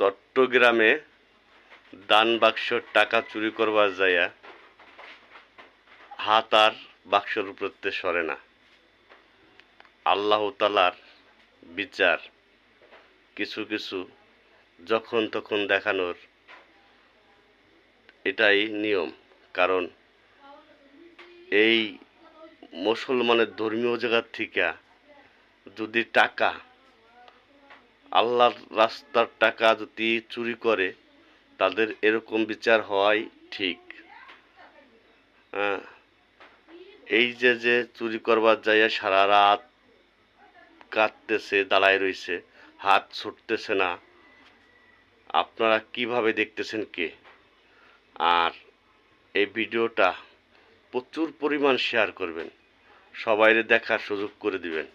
চট্টগ্রামে দান বাক্সর টাকা চুরি করবার যাইয়া হাত আর বাক্সর উপরতে সরে না। আল্লাহ তাআলার বিচার কিছু কিছু যখন তখন দেখানোর এটাই নিয়ম। কারণ এই মুসলমানের ধর্মীয় জায়গার থেকে যদি টাকা, আল্লাহর রাস্তার টাকা যদি চুরি করে, তাদের এরকম বিচার হওয়াই ঠিক। এই যে চুরি করবার যাইয়া সারা রাত কাঁদতেছে, দাঁড়ায় রইছে, হাত ছুটতেছে না, আপনারা কিভাবে দেখতেছেন কে? আর এই ভিডিওটা প্রচুর পরিমাণ শেয়ার করবেন, সবাইরে দেখার সুযোগ করে দিবেন।